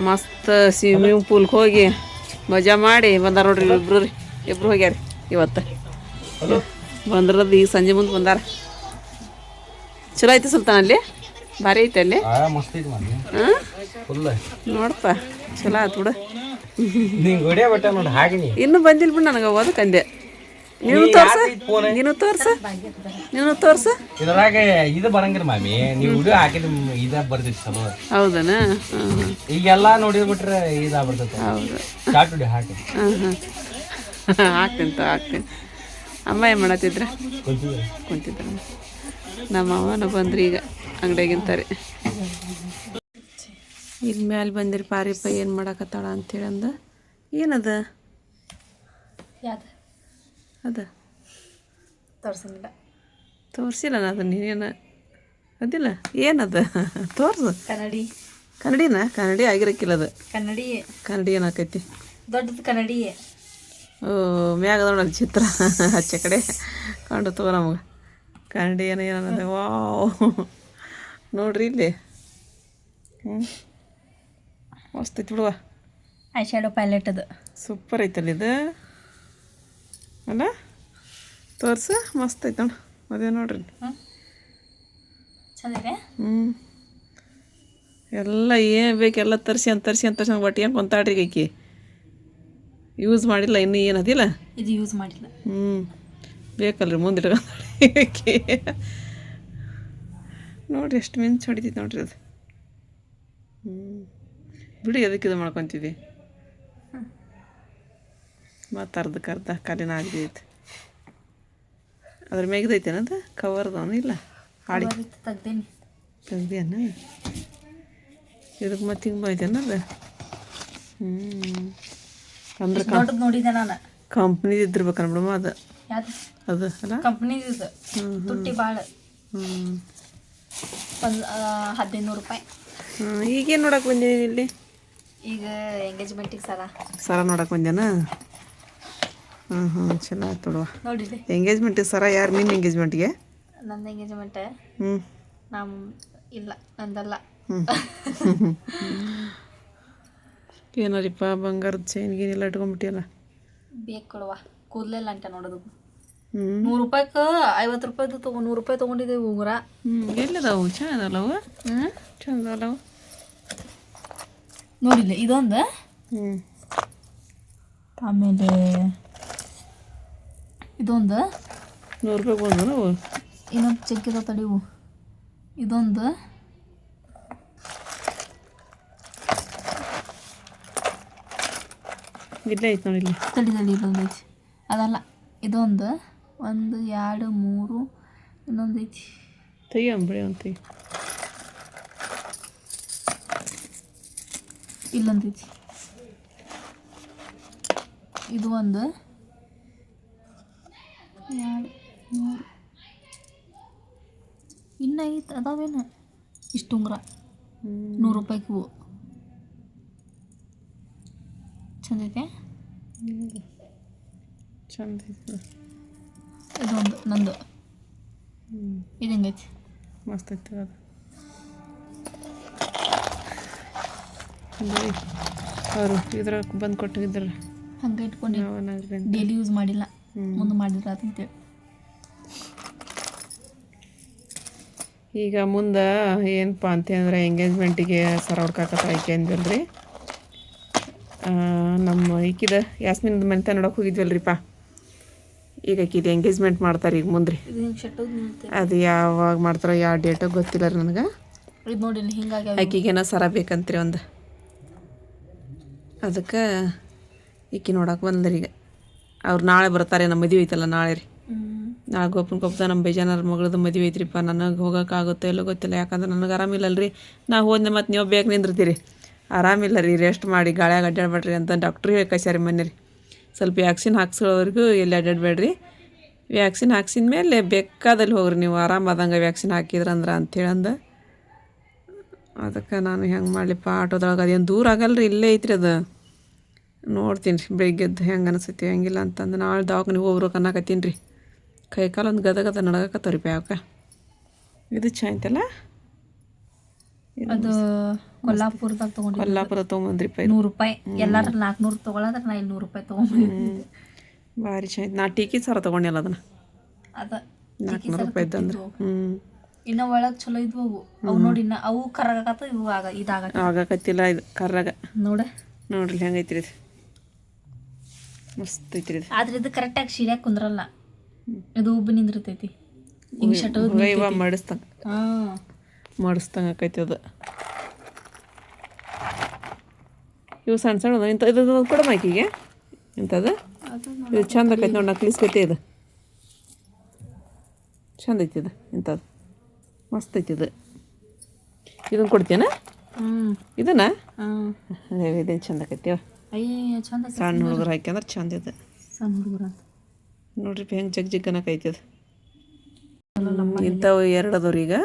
ಮಸ್ತ್ ಸ್ವಿಮ್ಮಿಂಗ್ ಪೂಲ್ಗೆ ಹೋಗಿ ಮಜಾ ಮಾಡಿ ಬಂದಾರ ನೋಡ್ರಿ ಇಬ್ರು ಹೋಗ್ಯಾರ ಇವತ್ತು ಬಂದ್ರದ್ದು ಈಗ ಸಂಜೆ ಮುಂದೆ ಬಂದಾರ ಚಲೋ ಐತಿ ಸುಲ್ತಾನ ಅಲ್ಲಿ ಭಾರಿ ಐತೆ ಅಲ್ಲಿ ಹಾಂ ನೋಡಪ್ಪ ಚಲೋ ಆಯ್ತು ಬಿಡು ಇನ್ನೂ ಬಂದಿಲ್ಲ ಬಿಡು ನನಗೆ ಓದಕ್ಕಂದೆ ನೀನು ತೋರ್ಸ ಇದ್ರಾಗ ಇದು ಬರಂಗಿಲ್ಲ ಮಾಮಿ ನೀವು ವಿಡಿಯೋ ಹಾಕಿದ ಇದ ಬರ್ತೈತಿ ಚಲೋ ಹೌದನಾ ಈಗೆಲ್ಲ ನೋಡಿದ್ಬಿಟ್ರೆ ಇದ ಬರ್ತೈತಿ ಹೌದು ಶಾರ್ಟ್ ವಿಡಿಯೋ ಹಾಕಿ ಹಾಕ್ತೀನಿ ಅಮ್ಮ ಏನು ಮಾಡತ್ತಿದ್ರ ಕುಂತಿದ್ರ ನಮ್ಮ ಅವನ ಬಂದ್ರಿ ಈಗ ಅಂಗಡಿಯಾಗಿಂತಾರೆ ಇಲ್ಲಿ ಮ್ಯಾಲೆ ಬಂದಿರಿ ಪಾರಿಪ್ಪ ಏನು ಮಾಡಕತ್ತಾಳ ಅಂತೇಳಿ ಅಂದ ಏನದ ಯಾವ್ದು ಅದ ತೋರ್ಸಂಗಿಲ್ಲ. ತೋರಿಸಿಲ್ಲ ನಾ ಅದು ನೀನೇನು ಅದಿಲ್ಲ ಏನದ ತೋರ್ಸು. ಕನ್ನಡಿ ಕನ್ನಡಿ ಆಗಿರಕ್ಕಿಲ್ಲ ಅದು. ಕನ್ನಡಿ ಕನ್ನಡಿ ಏನಾಕೈತಿ ದೊಡ್ಡದು ಕನ್ನಡಿ. ಓ ಮ್ಯಾಗದ ನೋಡಲ್ಲಿ ಚಿತ್ರ ಆಚೆ ಕಡೆ ಕಂಡು ತಗೋ ನಮಗೆ ಕನ್ನಡಿ ಏನದ. ವಾವ್ ನೋಡ್ರಿ ಇಲ್ಲಿ ಮಸ್ತ್ ಐತಿ ಬಿಡುವ. ಐ ಶ್ಯಾಡೋ ಪ್ಯಾಲೆಟ್ ಅದು ಸೂಪರ್ ಐತಲ್ಲ ಇದು ಅಲ್ಲ. ತೋರ್ಸು ಮಸ್ತ್ ಐತೆ ನೋಡು. ಅದೇ ನೋಡ್ರಿ ಚಂದಿದೆ. ಎಲ್ಲ ಏನು ಬೇಕು ಎಲ್ಲ ತರಿಸಿ ಒಟ್ಟು ಏನು ಕೊಂತಾಡ್ರಿ ಆಕಿ ಯೂಸ್ ಮಾಡಿಲ್ಲ ಇನ್ನೂ ಏನದಿಲ್ಲ. ಇದು ಯೂಸ್ ಮಾಡಿಲ್ಲ. ಬೇಕಲ್ರಿ ಮುಂದೆ ಇಟ್ಕೊಂಡಿ ನೋಡ್ರಿ ಎಷ್ಟು ಮಿಂಚು ಹೊಡಿತೈತಿ ನೋಡ್ರಿ ಅದು. ಬಿಡಿ ಅದಕ್ಕೆ ಇದು ಮಾಡ್ಕೊತಿದ್ವಿ ಮತ್ತು ಅರ್ಧ ಕಾಲಿನ ಆಗೈತಿ. ಅದ್ರ ಮ್ಯಾಗಿದೈತೇನದು ಕವರ್ದವನು ಇಲ್ಲ ಹಾಡಿ ತೆಗ್ದೇನಿ. ತೆಗ್ದೇನ ಇದಕ್ಕೆ ಮತ್ತೆ ಹಿಂಗೆ ಬೈತೇನ ಅದು. ಅಂದ್ರೆ ನೋಡಿದ್ದೆ ನಾನು. ಕಂಪ್ನಿದು ಇದ್ದಿರ್ಬೇಕನ್ ಬಿಡಮ್ಮ ಅದು. ಯಾವ್ದು ಅದು ಅಲ್ಲ ಕಂಪ್ನಿದು ತುಟ್ಟಿ ಭಾಳ. ಒಂದು 1500 ರೂಪಾಯಿ. ಈಗೇನು ನೋಡಕ್ಕೆ ಬಂದೇನಿ ಇಲ್ಲಿ? ಈಗ ಎಂಗೇಜ್ಮೆಂಟಿಗೆ ಸರ ನೋಡಕ್ಕೆ ಬಂದೇನ? ಚಲೋ ಆಯ್ತು ನೋಡುವ. ನೋಡಿರಿ ಎಂಗೇಜ್ಮೆಂಟಿಗೆ ಸರ ಯಾರು ನಿನ್ನ ಎಂಗೇಜ್ಮೆಂಟ್ಗೆ? ನಂದು ಎಂಗೇಜ್ಮೆಂಟ್ ಇಲ್ಲ ನಂದಲ್ಲ. ಏನಾರಿಪ್ಪ ಬಂಗಾರದ ಚೈನ್ ಗೀನೆಲ್ಲ ಇಟ್ಕೊಂಡ್ಬಿಟ್ಟಿಯಲ್ಲ. ಬೇಕು ಕೊಡುವ ಕೂದಲೆಲ್ಲ ಅಂಟ ನೋಡೋದು. 100 ರೂಪಾಯಿಗೆ 50 ರೂಪಾಯಿದು 100 ರೂಪಾಯಿ ತೊಗೊಂಡಿದ್ದೇವೆ ಉಂಗುರ. ಎಲ್ಲಿದಾವು ಚೆಂದಲ್ಲವು? ಚೆಂದಲ್ಲವು ನೋಡಿಲ್ಲ ಇದೊಂದು. ಆಮೇಲೆ ಇದೊಂದು 100 ರೂಪಾಯಿಗೆ ಬಂದು ನಾವು ಇನ್ನೊಂದು ಚೆಕ್ಕಿದ ತಡಿವು. ಇದೊಂದು ಇಲ್ಲೇ ಐತೆ ನೋಡಿ ಇಲ್ಲಿ. ತಡಿ ಇದೊಂದು ಐತಿ. ಅದಲ್ಲ ಇದೊಂದು 1 2 3 ಇನ್ನೊಂದು ಐತಿ. ತೆಗಿಯಂಬಿಡಿ ಒಂದು ತೆಗಿ. ಇಲ್ಲೊಂದು ಐತಿ. ಇದು ಒಂದು 2 3 ಇನ್ನು ಐತೆ ಅದಾವೇನು ಇಷ್ಟು ಉಂಗುರ 100 ರೂಪಾಯಿಗೆ ಇವು. ಚಂದ ಐತೆ. ಚಂದ ಐತೆ. ಇದೊಂದು ನಂದು. ಇದು ಹೆಂಗೈತಿ? ಮಸ್ತ್ ಐತೆ ಅದು. ಅವರು ಇದ್ರಾಗ ಬಂದು ಕೊಟ್ಟಿದ್ರು ಹಂಗೆ ಇಟ್ಕೊಂಡು ಡೈಲಿ ಯೂಸ್ ಮಾಡಿಲ್ಲ. ಮುಂದೆ ಮಾಡಿದ್ರ ಅಂತೇಳಿ. ಈಗ ಮುಂದೆ ಏನಪ್ಪ ಅಂತಂದ್ರೆ ಎಂಗೇಜ್ಮೆಂಟಿಗೆ ಸರ ಹುಡ್ಕಾಕತ್ತ ಆಯ್ಕೆ ಅಂದ್ವಲ್ರಿ. ನಮ್ಮ ಈಕಿದ ಯಾಸ್ಮಿನ್ದು ಮನೆ ನೋಡೋಕೆ ಹೋಗಿದ್ವಲ್ರಿಪ್ಪ. ಈಗ ಆಕಿದು ಎಂಗೇಜ್ಮೆಂಟ್ ಮಾಡ್ತಾರೆ ಈಗ ಮುಂದ್ರಿ. ಅದು ಯಾವಾಗ ಮಾಡ್ತಾರೋ ಯಾವ ಡೇಟೋ ಗೊತ್ತಿಲ್ಲ ರೀ ನನಗೆ. ಆಕಿಗೇನೋ ಸರ ಬೇಕಂತ್ರಿ ಒಂದು. ಅದಕ್ಕೆ ಈಕಿ ನೋಡಕ್ಕೆ ಬಂದ್ರಿ. ಈಗ ಅವ್ರು ನಾಳೆ ಬರ್ತಾರೆ. ನಮ್ಮ ಮದುವೆ ಐತಲ್ಲ ನಾಳೆ ರೀ. ನಾಳೆ ಗೊಪ್ಪದ ನಮ್ಮ ಬೇಜಾನರ ಮಗಳದ್ದು ಮದುವೆ ಐತ್ರಿಪ್ಪ. ನನಗೆ ಹೋಗೋಕ್ಕಾಗುತ್ತೋ ಎಲ್ಲೋ ಗೊತ್ತಿಲ್ಲ. ಯಾಕಂದ್ರೆ ನನಗೆ ಆರಾಮಿಲ್ಲಲ್ರಿ. ನಾ ಹೋದ್ನೆ ಮತ್ತು ನೀವು ಬೇಕು ನಿಂದಿರ್ತೀರಿ. ಆರಾಮಿಲ್ಲ ರೀ, ರೆಸ್ಟ್ ಮಾಡಿ ಗಾಳ್ಯಾಗ ಅಡ್ಡಾಡ್ಬೇಡ್ರಿ ಅಂತ ಡಾಕ್ಟ್ರು ಹೇಳ್ಕಸ್ಯಾರಿ ಮೊನ್ನೆ ರೀ. ಸ್ವಲ್ಪ ವ್ಯಾಕ್ಸಿನ್ ಹಾಕ್ಸೋವರೆಗೂ ಎಲ್ಲಿ ಅಡ್ಡಾಡಬೇಡ್ರಿ. ವ್ಯಾಕ್ಸಿನ್ ಹಾಕ್ಸಿದ ಮೇಲೆ ಬೇಕಾದಲ್ಲಿ ಹೋಗ್ರಿ ನೀವು ಆರಾಮಾದಂಗೆ ವ್ಯಾಕ್ಸಿನ್ ಹಾಕಿದ್ರಂದ್ರೆ ಅಂಥೇಳಂದು. ಅದಕ್ಕೆ ನಾನು ಹೆಂಗೆ ಮಾಡಲಿಪ್ಪ ಆಟೋದೊಳಗೆ ಅದೇನು ದೂರ ಆಗಲ್ರಿ, ಇಲ್ಲೇ ಐತ್ರಿ ಅದು. ನೋಡ್ತೀನಿ ರೀ ಬೆಳಿಗ್ಗೆದ್ದು ಹೆಂಗೆ ಅನಿಸ್ತೈತಿ ಹೆಂಗಿಲ್ಲ ಅಂತಂದು. ನಾಳೆ ದವಾಖಾನಿಗೆ ಹೋಗ್ಬೇಕು ಅನ್ನಕತ್ತೀನಿ ರೀ. ಕೈ ಕಾಲು ಒಂದು ಗದ ನಡಗಕತ್ತವ್ರಿ ಪ್ಯಾಕ. ಇದು ಚಂತಲ್ಲ. ಅದು ಕೊಲ್ಲಾಪುರದಾಗ ತೊಗೊಂಡು ಕೊಲ್ಲಾಪುರ ತೊಗೊಂಬಂದ್ರಿಪ್ಪ. 100 ರೂಪಾಯಿ ಎಲ್ಲಾದ್ರೂ 400 ತೊಗೊಳದ್ರೆ ನಾ 200 ರೂಪಾಯಿ ತೊಗೊಂಬಂದಿದ್ದೆ. ಭಾರಿ ಚಂದ. ನಾ ಟೀಕಿ ಸರ ತೊಗೊಂಡಿಲ್ಲ ಅದನ್ನು. ಅದ 400 ರೂಪಾಯಿದ್ದು ಅಂದ್ರೆ. ಇನ್ನು ಒಳಗೆ ಚಲೋ ಇದ್ವು ಅವು ನೋಡಿ. ಇನ್ನು ಅವು ಕರ್ರಾಗತ್ತ ಇವು ಆಗಕತ್ತಿಲ್ಲ. ಇದು ಕರ್ರಾಗ ನೋಡ್ರಿ ಹೆಂಗೈತ್ರಿ ಇದು. ಮಸ್ತ್ ಐತ್ರಿ ಇದು. ಆದ್ರೆ ಇದು ಕರೆಕ್ಟಾಗಿ ಸೀಡ್ಯಾಗ ಕುಂದ್ರಲ್ಲ. ಇದು ಉಬ್ಬಿ ನಿಂದಿರ್ತೈತಿ. ಹಿಂಗೆ ಶಟೋ ಮಾಡಿಸ್ತಂಗೆ ಆಕೈತಿ ಅದು. ಇವು ಸಣ್ಣ ಸಣ್ಣ ಇಂಥ ಇದು ಕೊಡ ಮೈಕಿಗೆ ಇಂಥದ್ದು. ಇದು ಚಂದ ಆಕೈತಿ ನೋಡಿ. ನಕ್ಲಿಸ್ ಗತಿ ಇದು ಚಂದ ಐತಿ. ಇದು ಇಂಥದ್ದು ಮಸ್ತ್ ಐತಿ. ಇದು ಇದನ್ನು ಕೊಡ್ತೀನ ಇದನ್ನ. ಇದೇನು ಚಂದ ಆಕೈತಿ. ಚಂದ ಸಣ್ಣ ಹುಡುಗರು ಹಾಕ್ಯಂದ್ರೆ ಚಂದ ಇದೆ. ಸಣ್ಣ ಹುಡುಗರ ನೋಡ್ರಿ ಹೆಂಗೆ ಜಗ್ ಜಗ್ ಅನ್ನಕೈತಿ ಅದು. ಇಂಥವು 2 ಅದಾವ್ರಿ ಈಗ.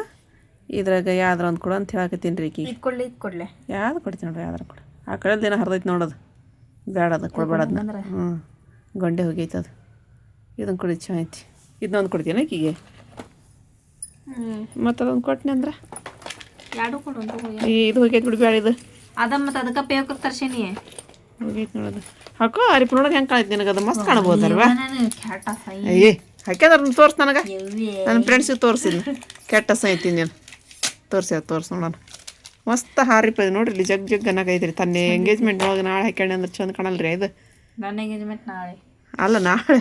ಇದ್ರಾಗ ಯಾವ್ದಾರ ಒಂದು ಕೊಡು ಅಂತ ಹೇಳಕತ್ತೀನಿ ರೀ ಈಕಿಗೆ. ಇದ್ಕೊಡ್ಲೆ ಯಾವ್ದು ಕೊಡ್ತೀನಿ ನೋಡ್ರಿ ಯಾವ್ದಾರ ಕೊಡು. ಆ ಕಡೆದ ದಿನ ಹರಿದೈತಿ ನೋಡೋದು ಬೇಡ ಅದು ಕೊಡ್ಬೇಡದನ್ನ. ಹ್ಞೂ ಗೊಂಡೆ ಹೋಗೈತೆ ಅದು. ಇದನ್ನು ಕೊಡಿ ಚೆನ್ನಾಗೈತಿ. ಇದನ್ನೊಂದು ಕೊಡ್ತೀನಿ ಆಕಿಗೆ. ಮತ್ತು ಅದೊಂದು ಕೊಟ್ಟನೆ ಅಂದ್ರೆ ಎರಡು ಕೊಡು ಅಂತ ಇದು ಹೋಗೈತಿ ಬಿಡಿ ಬೇಡ ಇದು. ಅದ ಮತ್ತು ಅದಕ್ಕೆ ಪೇವ್ಕರ್ ತರ್ಸೇನಿ ಹೋಗೈತಿ ನೋಡೋದು. ಹಾಕೋ ಅರಿಪ ನೋಡೋದು ಹೆಂಗೆ ಕಾಣೈತಿ ನಿನಗೆ ಅದು ಮಸ್ತ್ ಕಾಣಬೋದಲ್ವಾ? ಕೆಟ್ಟ ಸೈ ಏ ಹಾಕ್ಯದಾರ ತೋರ್ಸು ನನಗೆ. ನನ್ನ ಫ್ರೆಂಡ್ಸಿಗೆ ತೋರಿಸಿದ್ನ ಕೆಟ್ಟ ಸೈತಿ ನೀನು ತೋರ್ಸು ನೋಡೋಣ. ಮಸ್ತ್ ಹಾರಿಪ ಇದು ನೋಡ್ರಿ ಇಲ್ಲಿ ಜಗ್ ಜಗ್ ಅನ್ನಕೈತ್ರಿ. ತನ್ನ ಎಂಗೇಜ್ಮೆಂಟ್ ಒಳಗೆ ನಾಳೆ ಹಾಕ್ಯಾಣಿ ಅಂದ್ರೆ ಚಂದ ಕಾಣಲ್ರಿ ಇದು. ನನ್ನ ಎಂಗೇಜ್ಮೆಂಟ್ ನಾಳೆ ಅಲ್ಲ ನಾಳೆ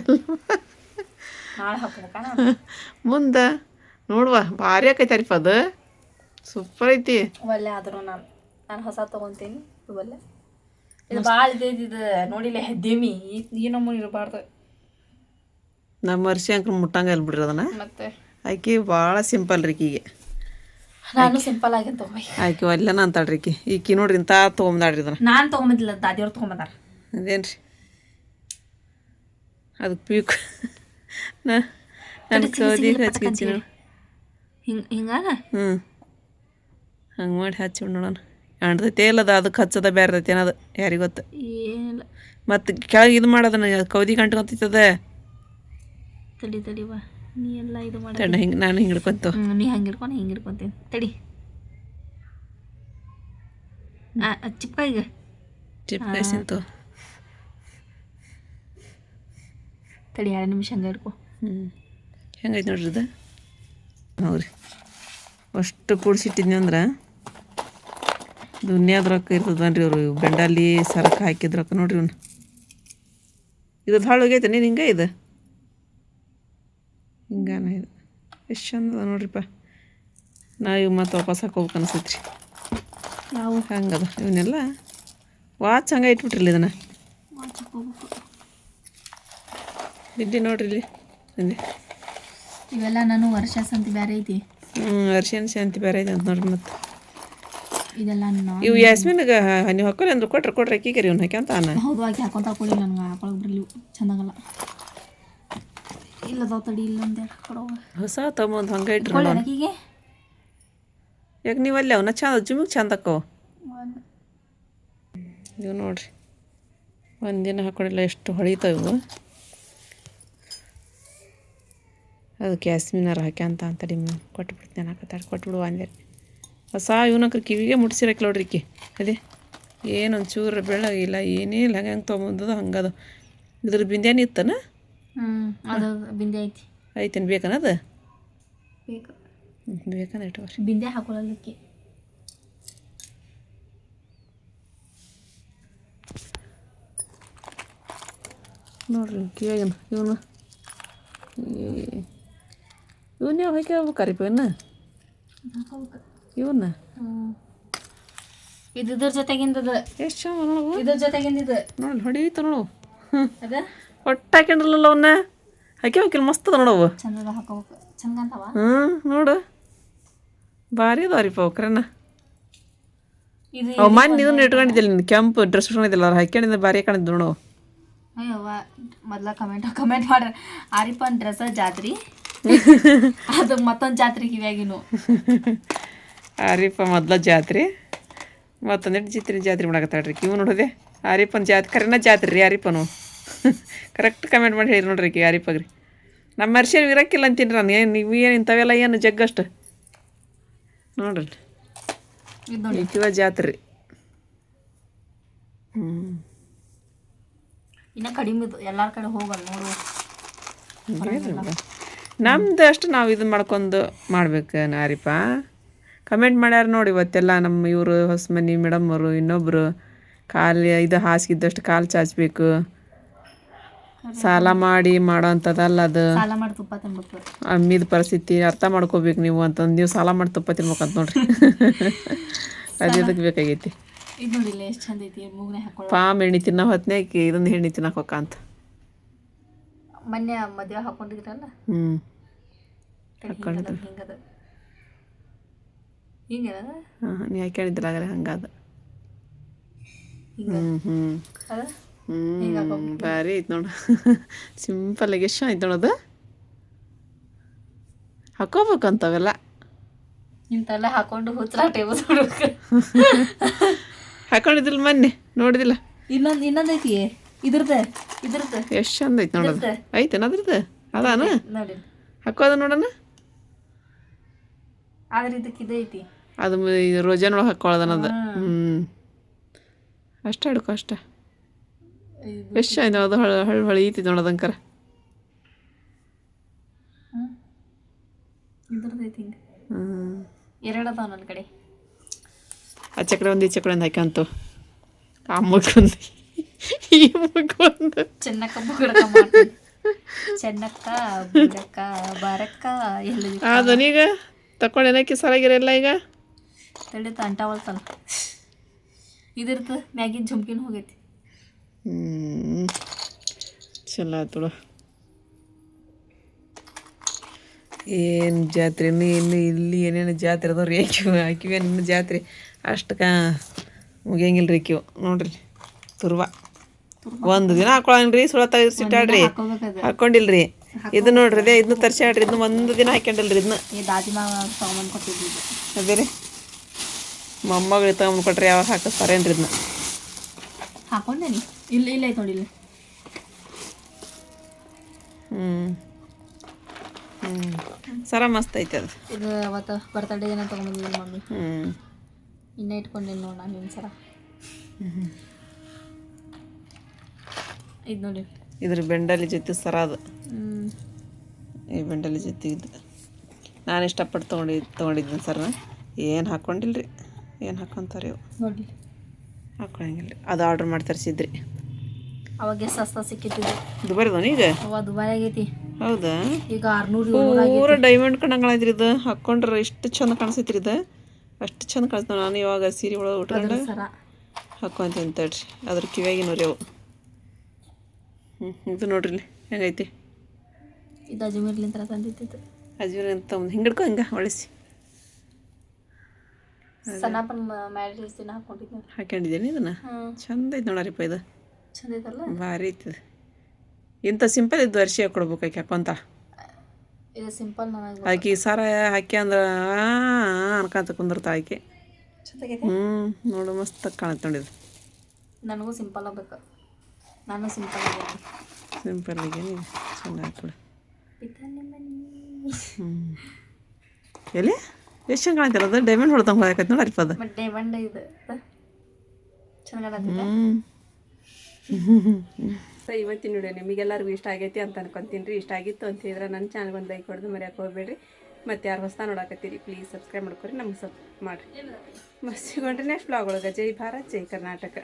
ಹಾಕ್ಬೇಕ ಮುಂದೆ ನೋಡುವ ಭಾರಿ ಆಕೈತೆ ಅರಿಪ ಅದು ಸೂಪರ್ ಐತಿ. ಒಳ್ಳೆ ಆದರೂ ನಾನು ಹೊಸ ತೊಗೊತೀನಿ ಒಳ್ಳೆ. ಇದು ಭಾಳ ಇದು ನೋಡಿಲ್ಲ ಹೆದ್ದೇಮಿ ಈ ನಮ್ಮೂನಿ ಇರಬಾರ್ದು. ನಮ್ಮ ವರ್ಷ ಅಂಕ್ರ ಮುಟ್ಟಂಗ ಅಲ್ಲಿ ಬಿಡ್ರಿ ಅದನ್ನ. ಮತ್ತೆ ಆಕಿ ಭಾಳ ಸಿಂಪಲ್ ರೀ ಈಕಿಗೆ. ನಾನು ಸಿಂಪಲ್ ಆಗಿ ತೊಗೊಂಬ ಆಕಿ ಒಲ್ಲೆನ ಅಂತಾಳ್ರಿ ಈಕಿ ನೋಡ್ರಿ ಇಂಥ ತೊಗೊಂಬಾಡ್ರಿ ಇದನ್ನ. ನಾನು ತೊಗೊಂಬಂದಿಲ್ಲ ದಾದಿಯವ್ರು ತೊಗೊಂಬಂದಾರ. ಅದೇನು ರೀ ಅದು ಪೀಕ್ ನನ್ನ ಕೌದಿಗೆ ಹಚ್ಕಿಚ್ಚಿ ನೋಡಿ. ಹಿಂಗಾನ ಹಂಗೆ ಮಾಡಿ ಹಚ್ಚಿ ನೋಡೋಣ. ಕಾಣ್ತೈತೆ ಇಲ್ಲದ ಅದಕ್ಕೆ ಹಚ್ಚದ ಬೇರೆದೈತೆ ಏನದು ಯಾರಿಗೆ ಗೊತ್ತು. ಏನಿಲ್ಲ ಮತ್ತು ಕೆಳಗೆ ಇದು ಮಾಡೋದನ್ನ ಕೌದಿ ಗಂಟ್ಕೊಂತೈತದ. ತಡಿವಾ ನೀ ಎಲ್ಲ ಇದು ಮಾಡಿ ತಣ್ಣ ಹಿಂಗೆ ನಾನು ಹಿಂಗೆ ಹಿಡ್ಕೊಂತು. ನೀ ಹಂಗೆ ಹಿಡ್ಕೊಂಡು ಹಿಂಗೆ ಹಿಡ್ಕೊಂತೀನಿ ತಡಿ. ಚಿಪ್ಪ ಈಗ ಚಿಪ್ಕಾಯ್ಸಿಂತು ತಡಿ 2 ನಿಮಿಷ ಹಂಗೆ ಹಿಡ್ಕೊ. ಹೆಂಗೈತೆ ನೋಡ್ರಿ ಇದು. ಹೌದ್ರಿ ಅಷ್ಟು ಕೂಡಿಸಿಟ್ಟಿದ್ನಿ ಅಂದ್ರೆ ದುನಿಯಾದ ರೊಕ್ಕ ಇರ್ತದನ್ರಿ ಅವರು. ಬೆಂಡಲ್ಲಿ ಸರಕು ಹಾಕಿದ ರೊಕ್ಕ ನೋಡ್ರಿ ಇವ್ನು. ಇದ್ರದ್ದು ಹಾಳು ಹೋಗೈತೆ ನೀನು ಹಿಂಗೆ ಇದು ಹಿಂಗಾನ ಇದು ಎಷ್ಟು ಚಂದ ನೋಡ್ರಿಪ್ಪ. ನಾವು ಮತ್ತು ವಾಪಸ್ ಹಾಕೋಬೇಕು ಅನ್ಸೈತ್ರಿ. ಯಾವ ಹಂಗದ ಇವನ್ನೆಲ್ಲ ವಾಚ್ ಹಂಗೆ ಇಟ್ಬಿಟ್ರಿಲ್ಲ ಇದನ್ನು. ಇಡ್ಲಿ ನೋಡ್ರಿ ಇಲ್ಲಿ ಇಲ್ಲಿ ಇವೆಲ್ಲ ನಾನು ವರ್ಷ ಸಂತಿ ಬೇರೆ ಐತಿ. ಅರ್ಶಿನ ಶಾಂತಿ ಬೇರೆ ಐತೆ ಅಂತ ನೋಡ್ರಿ. ಮತ್ತು ಇದೆಲ್ಲ ಇವು ಯಾಸ್ಮಿನ್ಗೆ ನೀವು ಹಾಕೋಲ್ಲ ಅಂದ್ರೆ ಕೊಟ್ರೆ ಅಕ್ಕಿಗೆ ಇವ್ನು ಹಾಕ್ಯಂತ ಹೌದು ಆಗಿ ಹಾಕೊಂತ ಹಾಕೊಳ್ಳಿ ನನಗೆ ಹಾಕೊಳಕ್ಕೆ ಬರಲಿ ಚಂದಾಗಲ್ಲ. ಇಲ್ಲದ ತಡಿ ಇಲ್ಲ ಅಂತ ಹಾಕೊಡವ ಹೊಸ ತಗೊಂಡು ಹಂಗೆ ಇಟ್ರಿ ಅಕ್ಕಿಗೆ. ಯಾಕೆ ನೀವು ಅಲ್ಲಿ ಅವನ್ನ ಚಂದ ಜುಮಿಗೆ ಚಂದ ಹಾಕೋ. ಇವು ನೋಡ್ರಿ ಒಂದಿನ ಹಾಕೊಂಡಿಲ್ಲ ಎಷ್ಟು ಹೊಳಿತಾವ ಇವು. ಅದಕ್ಕೆ ಯಾಸ್ಮಿನಾರ ಹಾಕ್ಯಂತ ಅಂತಡಿ ಕೊಟ್ಬಿಡ್ತೀನಿ ಹಾಕತ್ತಾಡಿ ಕೊಟ್ಬಿಡುವ ಅಂದೆ. ಹೊಸ ಇವನಕ್ರ ಕಿವಿಗೆ ಮುಟ್ಸಿರಕ್ಕೆ ನೋಡ್ರಿ ಈಕಿ. ಅದೇ ಏನೊಂದು ಚೂರು ಬೆಳ್ಳಗಿಲ್ಲ ಏನೇ ಇಲ್ಲ ಹಂಗೆ ತೊಗೊಂಬಂದದ ಹಂಗದ. ಇದ್ರ ಬಿಂದ್ಯಾನ ಇತ್ತನ ಅದು ಬಿಂದೆ ಐತಿ ಐತೇನು ಬೇಕನ್ನದು ಬೇಕು ಬೇಕಂದ್ರೆ ಇಟ್ಟವ್ರಿ. ಬಿಂದೆ ಹಾಕೊಳ್ಳಲಿಕ್ಕೆ ನೋಡ್ರಿ ಕಿವಿಯಾಗನ ಇವನು ಇವನ್ನ ಯಾವ ಹಾಕಿ ಹೋಗ್ಬೇಕರಿಪ ಇವನ್ನ ಇದ್ರ ಜೊತೆಗಿಂದದ ಎಷ್ಟು ಚಂದ ನೋಡು. ಇದ್ರ ಜೊತೆಗಿಂದಿದ ನೋಡಿ ಹೊಡೀತ ನೋಡು. ಅದ ಒಟ್ಟು ಹಾಕ್ಯಂಡ್ರಲ್ಲ ಅವನ್ನ ಹಾಕಿ ಹೋಗಿಲ್ಲ ಮಸ್ತ್ ಅದ ನೋಡವು. ಚಂದದ ಹಾಕೋಬೇಕು ಚಂದ ಅಂತವ. ನೋಡು ಭಾರಿ ಅದಾವ್ರಿಪ್ಪ ಅವ್ರನ್ನ. ಇದು ಅವು ಮಣ್ಣು ಇದನ್ನ ಇಟ್ಕೊಂಡಿದ್ದಿಲ್ಲ ನೀನು ಕೆಂಪು ಡ್ರೆಸ್ ಇಟ್ಕೊಂಡಿದ್ದಿಲ್ಲ ಅವ್ರು ಹಾಕ್ಯಂಡಿದ್ದ ಭಾರಿ ಕಾಣಿದ್ದು ನೋಡು. ಅಯ್ಯವ್ವ ಮೊದ್ಲ ಕಮೆಂಟ್ ಮಾಡ್ರಿ ಆರಿಪನ್ ಡ್ರೆಸ್ ಜಾತ್ರಿ ಅದು ಮತ್ತೊಂದು ಜಾತ್ರೆ ಕಿವ್ಯಾಗಿನು. ಆರಿಪ ಮೊದ್ಲ ಜಾತ್ರೆ ಮತ್ತೊಂದಿಟ್ಟು ಜಾತ್ರೆ ಮಾಡಕತ್ತಾಳ್ರಿ ಕಿವು ನೋಡೋದೆ. ಆರಿಪನ್ ಕರೆನ ಜಾತ್ರೆ ರೀ ಆರಿಪನು. ಕರೆಕ್ಟ್ ಕಮೆಂಟ್ ಮಾಡಿ ಹೇಳಿ ನೋಡ್ರಿ ಕಿ ಆರಿಪಗ್ರಿ. ನಮ್ಮ ಮರ್ಷನ್ ಇರಕ್ಕಿಲ್ಲ ಅಂತೀನಿ ನಾನು. ಏನು ನೀವು ಏನು ಇಂಥವೆಲ್ಲ ಏನು ಜಗ್ಗಷ್ಟು ನೋಡ್ರಿ ಕಿವ ಜಾತ್ರೆ. ಇನ್ನ ಕಡಿಮೆ ಎಲ್ಲಾರ ಕಡೆ ಹೋಗಲ್ಲ ನೋಡು. ನಮ್ದು ಅಷ್ಟು ನಾವು ಇದನ್ನ ಮಾಡ್ಕೊಂಡು ಮಾಡ್ಬೇಕು ಆರಿಪ. ಕಮೆಂಟ್ ಮಾಡ್ಯಾರ ನೋಡಿ ಇವತ್ತೆಲ್ಲ ನಮ್ಮ ಇವರು ಹೊಸ ಮನೆ ಮೇಡಮ್ ಅವರು ಇನ್ನೊಬ್ಬರು ಕಾಲು ಇದು ಹಾಸಿಗಿದ್ದಷ್ಟು ಕಾಲು ಚಾಚಬೇಕು ಸಾಲ ಮಾಡಿ ಮಾಡೋ ಅಂಥದ್ದಲ್ಲ ಅದು. ಸಾಲ ಮಾಡಿ ತುಪ್ಪ ತಿನ್ಬೇಕು. ಅಮ್ಮಿದ ಪರಿಸ್ಥಿತಿ ಅರ್ಥ ಮಾಡ್ಕೋಬೇಕು ನೀವು ಅಂತಂದು ನೀವು ಸಾಲ ಮಾಡಿ ತುಪ್ಪ ತಿನ್ಬೇಕಂತ ನೋಡ್ರಿ. ಅದು ಇದಕ್ಕೆ ಬೇಕಾಗೈತಿ. ಇದು ನೋಡಿಲ್ಲ ಎಷ್ಟು ಚಂದ ಐತಿ ಮೂಗ್ನೆ ಹಾಕೊಳ್ಳೋ. ಪಾಮ್ ಎಣ್ಣೆ ತಿನ್ನೋ ಹೊತ್ನಾಕಿ ಇದೊಂದು ಎಣ್ಣೆ ತಿನ್ನಕ್ಕೆ ಹೋಗಂತ ಮೊನ್ನೆ ಮದುವೆ ಹಾಕೊಂಡಿದ್ರಲ್ಲ ಹಾಕೊಂಡಿದ್ದು ಹಿಂಗದ ಹಿಂಗದ ನೀ ಹಾಕೊಂಡಿದ್ರಾಗ್ರೆ ಹಂಗಾದ. ಹಿಂಗ ಅದ ಭಾರಿ ಐತೆ ನೋಡು ಸಿಂಪಲ್ಲಾಗಿ ಎಷ್ಟು ಆಯ್ತು ನೋಡೋದು ಹಾಕೋಬೇಕಂತವೆಲ್ಲ ಇಂತೆಲ್ಲ ಹಾಕೊಂಡು ಹುಚ್ಚರ ಟೇಬಲ್ ಹಾಕೊಂಡಿದ್ದಿಲ್ಲ ಮೊನ್ನೆ ನೋಡಿದಿಲ್ಲ ಇನ್ನೊಂದು ಐತಿ ಇದ್ರದ್ದು ಎಷ್ಟು ಚಂದ ಐತೆ ನೋಡೋದು ಐತೇನ ಅದ್ರದ್ದು ಅದಾನ ನೋಡಿ ಹಾಕೋದ ನೋಡೋಣ ಆದ್ರೆ ಇದಕ್ಕೆ ಇದೈತಿ ಅದು ರೋಜಾನೊಳಗೆ ಹಾಕೊಳ್ಳೋದನ್ನದು ಅಷ್ಟೇ ಹಿಡ್ಕೊ ಅಷ್ಟೇ ಎಷ್ಟು ಆಯ್ತು ಅದು ಹೊಳಿ ಐತಿ ನೋಡೋದಂಕರ ಇದ್ರದ್ದು ಐತಿ ಹಿಂಗೆ ಎರಡು ಅದಾವ ನನ್ನ ಕಡೆ ಆಚೆ ಕಡೆ ಒಂದು ಈಚೆ ಕಡೆ ಒಂದು ಹಾಕ್ಯಂತು ಆ ಮಗೊಂದು ಈ ಮಗೊಂದು ಚೆನ್ನಕ್ಕ ಬುಗಡಕ ಮಾಡ್ತೀನಿ ಚೆನ್ನಕ್ಕ ಬುಗಡಕ್ಕ ಬಾರಕ್ಕ ಎಲ್ಲ ಅದನೀಗ ತಕೊಂಡು ಏನಕ್ಕೆ ಸರಾಗಿರಲ್ಲ ಈಗ ತಡಿತ ಅಂಟಾವಲ್ತಲ್ಲ ಇದಿರ್ತದೆ ಮ್ಯಾಗಿನ ಜುಮ್ಕಿನ ಹೋಗೈತಿ ಚಲೋ ಆತು ಏನು ಜಾತ್ರೆ ಇನ್ನು ಇಲ್ಲಿ ಏನೇನು ಜಾತ್ರೆ ಅದಾವ ರೀ ಹಾಕಿವೆ ನಿಮ್ಮ ಜಾತ್ರೆ ಅಷ್ಟಕ್ಕೆ ಮುಗಿಯಂಗಿಲ್ಲ ರೀ ಕಿವು ನೋಡ್ರಿ ತುರ್ವ ಒಂದು ದಿನ ಹಾಕೊಳಂಗ್ರಿ ಸುಳ ತೆಗೆದು ಸಿಟ್ಟಾಡ್ರಿ ಹಾಕೊಂಡಿಲ್ರಿ ಇದು ನೋಡ್ರಿ ಅದೇ ಇದನ್ನ ತರ್ಸಾಡ್ರಿ ಇದನ್ನ ಒಂದು ದಿನ ಹಾಕ್ಯಂಡಿಲ್ರಿ ಇದನ್ನ ಈ ದಾದಿ ಮಾವ ತಗೊಂಬಂದು ಕೊಟ್ಟಿದ್ದು ಅದೇ ರೀ ಮೊಮ್ಮಗಳು ತಗೊಂಡು ಕೊಟ್ರಿ ಯಾವಾಗ ಹಾಕಿಸ್ತಾರೇನ್ರಿ ಇದನ್ನ ಹಾಕೊಂಡೇನಿ ಇಲ್ಲ ಇಲ್ಲ ಐತೆ ನೋಡಿ ಇಲ್ಲಿ ಸರ ಮಸ್ತ್ ಐತೆ ಅದು ಇದು ಅವತ್ತು ಬರ್ತಡೇ ದಿನ ತೊಗೊಂಬಂದಿದ್ದೀನಿ ಮಮ್ಮಿ ಹ್ಞೂ ಇನ್ನೂ ಇಟ್ಕೊಂಡಿಲ್ಲ ನೋಡಿ ನಾನು ನಿಮ್ಮ ಸರ ಇದು ನೋಡಿ ಇದ್ರ ಬೆಂಡಲಿ ಜೊತೆ ಸರ ಅದು ಈ ಬೆಂಡಲಿ ಜೊತೆ ಇದು ನಾನು ಇಷ್ಟಪಟ್ಟು ತೊಗೊಂಡಿದ್ದೀನಿ ಸರ್ ಏನು ಹಾಕ್ಕೊಂಡಿಲ್ಲ ರೀ ಏನು ಹಾಕ್ಕೊಂತಾರೆ ಇವು ನೋಡಿ ಹಾಕ್ಕೊಳಂಗಿಲ್ಲ ರೀ ಅದು ಆರ್ಡ್ರ್ ಮಾಡಿ ತರಿಸಿದ್ರಿ ಅವಾಗೆ ಸಸ್ತ ಸಿಕ್ಕಿತ್ತಿದ್ದು ದುಬಾರಿದವನು ಈಗ ಅವ ದುಬಾರಿ ಆಗೈತಿ ಹೌದಾ ಈಗ 600 ಪೂರ ಡೈಮಂಡ್ ಕಂಡಂಗಾಳೈತ್ರಿ ಇದು ಹಾಕ್ಕೊಂಡ್ರೆ ಎಷ್ಟು ಚಂದ ಕಾಣಿಸ್ತೈತ್ರಿ ಇದು ಅಷ್ಟು ಚಂದ ಕಾಣಿಸ್ತಾವ ನಾನು ಇವಾಗ ಸೀರೆ ಒಳಗೆ ಉಟ್ಕೊಂಡು ಸರ ಹಾಕ್ಕೊಂತೀನಿ ತಡ್ರಿ ಅದ್ರ ಕಿವ್ಯಾಗಿನವ್ರಿ ಅವು ಇದು ನೋಡ್ರಿ ಇಲ್ಲಿ ಹೆಂಗೈತಿ ಇದು ಅಜ್ಮೀರ್ಲಿಂದ ತಂದಿತ್ತು ಅಜ್ಮೀರ್ ಅಂತ ಒಂದು ಹಿಂಗೆ ಹಿಡ್ಕೊ ಹಿಂಗೆ ಹೊಳಿಸಿ ಸಣ್ಣಪ್ಪನ ಮ್ಯಾರೇಜ್ ದಿನ ಹಾಕೊಂಡಿದ್ದೆ ಹಾಕ್ಕೊಂಡಿದ್ದೀನಿ ಇದನ್ನು ಚಂದ ಐತೆ ನೋಡರಿಪ್ಪ ಇದು ಚಂದ ಐತಲ್ಲ ಭಾರಿ ಐತದ ಇಂಥ ಸಿಂಪಲ್ ಇದ್ದು ವರ್ಷ ಕೊಡ್ಬೇಕು ಆಕೆ ಹಾಕೊಂತ ಇದು ಸಿಂಪಲ್ ನನಗೆ ಆಕೆ ಸಾರ ಹಾಕಿ ಅಂದ್ರೆ ಅನ್ಕೊಂತ ಕುಂದಿರ್ತಾ ಆಕೆ ಚಂದಾಗೈತೆ ನೋಡು ಮಸ್ತ್ ಕಾಣತ್ತೆ ನೋಡಿದು ನನಗೂ ಸಿಂಪಲ್ ಆಗ್ಬೇಕು ನಾನು ಸಿಂಪಲ್ ಆಗೇನಿ ಸಿಂಪಲ್ ಆಗೇನಿ ಚೆನ್ನಾಗಿ ಕೊಡು ಎಲ್ಲಿ ಎಷ್ಟು ಚಂದ ಕಾಣ್ತಿಲ್ಲ ಅದು ಡೈಮಂಡ್ ಹೊಡ್ದಂಗೆ ಹೋಗಕೈತೆ ನೋಡಿ ಅರಿಪ ಅದು ಬಟ್ ಡೈಮಂಡ್ ಇದು ಚೆನ್ನಾಗಿ ಇವತ್ತಿನ ವಿಡಿಯೋ ನಿಮಗೆಲ್ಲರಿಗೂ ಇಷ್ಟ ಆಗೈತಿ ಅಂತ ಅನ್ಕೊಂತೀನಿ ರೀ. ಇಷ್ಟ ಆಗಿತ್ತು ಅಂತ ಹೇಳಿದ್ರೆ ನನ್ನ ಚಾನಲ್ಗೆ ಒಂದು ಲೈಕ್ ಹೊಡೆದು ಮರ್ಯಾಕೆ ಹೋಗ್ಬೇಡ್ರಿ. ಮತ್ತು ಯಾರು ಹೊಸ ನೋಡಾಕತ್ತೀರಿ ಪ್ಲೀಸ್ ಸಬ್ಸ್ಕ್ರೈಬ್ ಮಾಡ್ಕೊರಿ, ನಮ್ಗೆ ಸಪ್ ಮಾಡಿರಿ. ಮಸ್ತ್ ಸಿಗೋಣ್ರಿ ನೆಕ್ಸ್ಟ್ ಬ್ಲಾಗ್ ಒಳಗೆ. ಜೈ ಭಾರತ್ ಜೈ ಕರ್ನಾಟಕ.